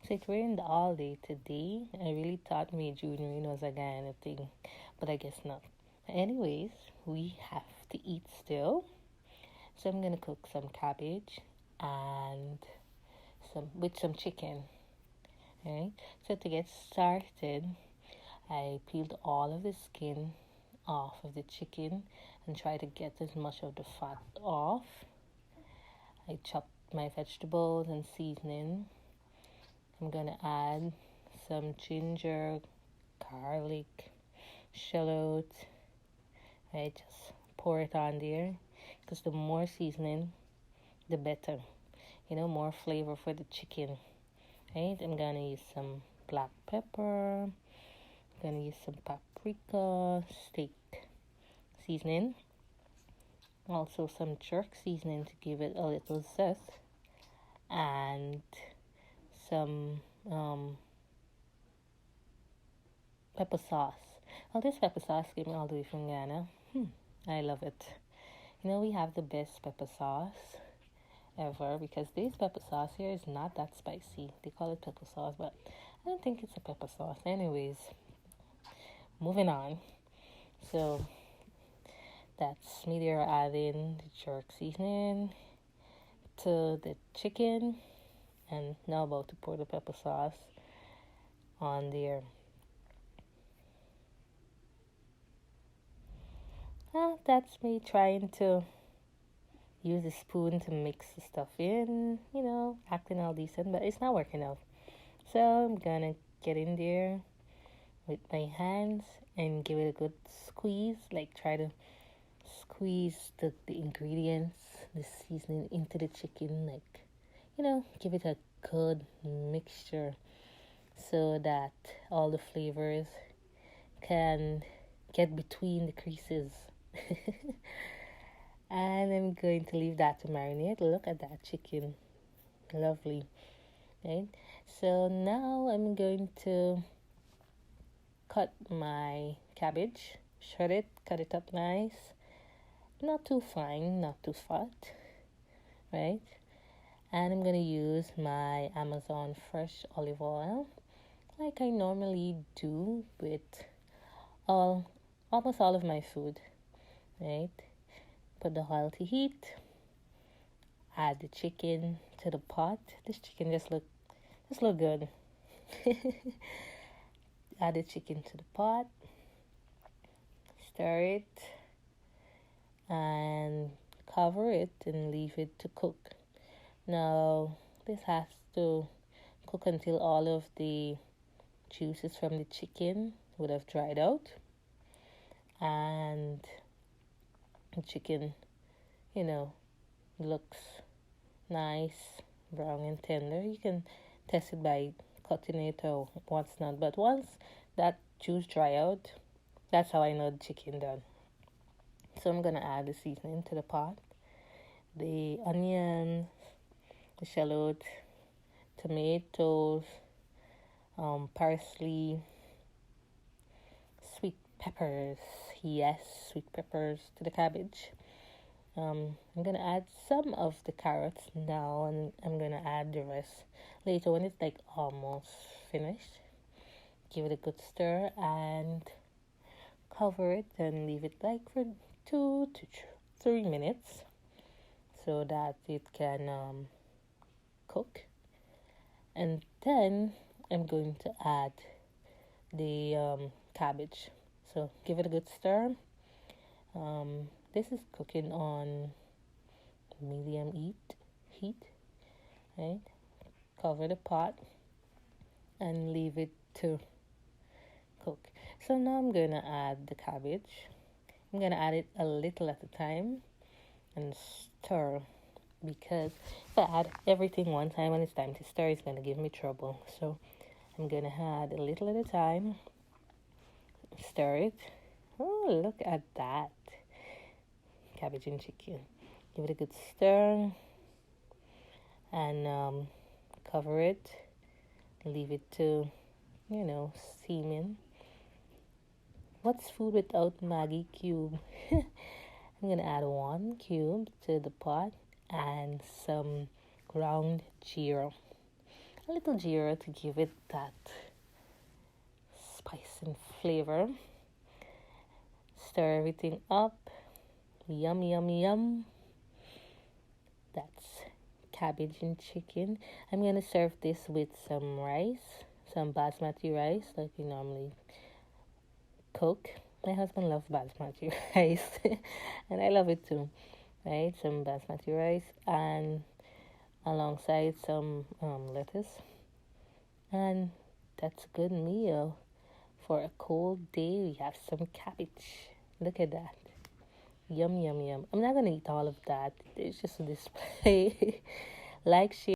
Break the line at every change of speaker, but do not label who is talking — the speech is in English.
So it rained all day today. I really thought May June rain was a kind of thing, but I guess not. Anyways, we have to eat still. So I'm gonna cook some cabbage and some chicken. Right? So to get started, I peeled all of the skin off of the chicken and try to get as much of the fat off. I chopped my vegetables and seasoning. I'm gonna add some ginger, garlic, shallot. Right, just pour it on there because the more seasoning, the better. More flavor for the chicken. Right, I'm gonna use some black pepper. I'm gonna use some paprika, steak seasoning. Also some jerk seasoning to give it a little zest, and some pepper sauce. Well, this pepper sauce came all the way from Ghana. I love it. We have the best pepper sauce ever because this pepper sauce here is not that spicy. They call it pepper sauce, but I don't think it's a pepper sauce. Anyways, moving on. So that's me there adding the jerk seasoning to the chicken, and now about to pour the pepper sauce on there. That's me trying to use a spoon to mix the stuff in, acting all decent, but it's not working out. So I'm gonna get in there with my hands and give it a good squeeze, like try to squeeze the ingredients, the seasoning into the chicken, give it a good mixture so that all the flavors can get between the creases. And I'm going to leave that to marinate. Look at that chicken. Lovely. Right? So now I'm going to cut my cabbage, shred it, cut it up nice. Not too fine, not too fat. Right? And I'm going to use my Amazon fresh olive oil like I normally do with almost all of my food. Right? Put the oil to heat. Add the chicken to the pot. This chicken just look good. Add the chicken to the pot. Stir it and cover it and leave it to cook. Now this has to cook until all of the juices from the chicken would have dried out, and the chicken, looks nice, brown and tender. You can test it by cutting it or what's not. But once that juice dry out, that's how I know the chicken done. So I'm gonna add the seasoning to the pot, the onions, the shallot, tomatoes, parsley, sweet peppers. Yes, sweet peppers to the cabbage. I'm gonna add some of the carrots now, and I'm gonna add the rest later when it's like almost finished. Give it a good stir and cover it and leave it like for 2 to 3 minutes so that it can cook. And then I'm going to add the cabbage. So give it a good stir. This is cooking on medium heat, right? Cover the pot and leave it to cook. So now I'm going to add the cabbage. I'm going to add it a little at a time and stir, because if I add everything one time when it's time to stir, it's going to give me trouble. So I'm going to add a little at a time, stir it. Oh, look at that. Cabbage and chicken. Give it a good stir and cover it. Leave it to, steaming. What's food without Maggi cube? I'm going to add 1 cube to the pot and some ground gyro. a little jeera to give it that spice and flavor. Stir everything up. Yum, yum, yum. That's cabbage and chicken. I'm gonna serve this with some rice, some basmati rice like we normally cook. My husband loves basmati rice, and I love it too. Right, some basmati rice, and alongside some lettuce, and that's a good meal for a cold day. We have some cabbage. Look at that. Yum, yum, yum. I'm not gonna eat all of that. It's just a display. Like, share.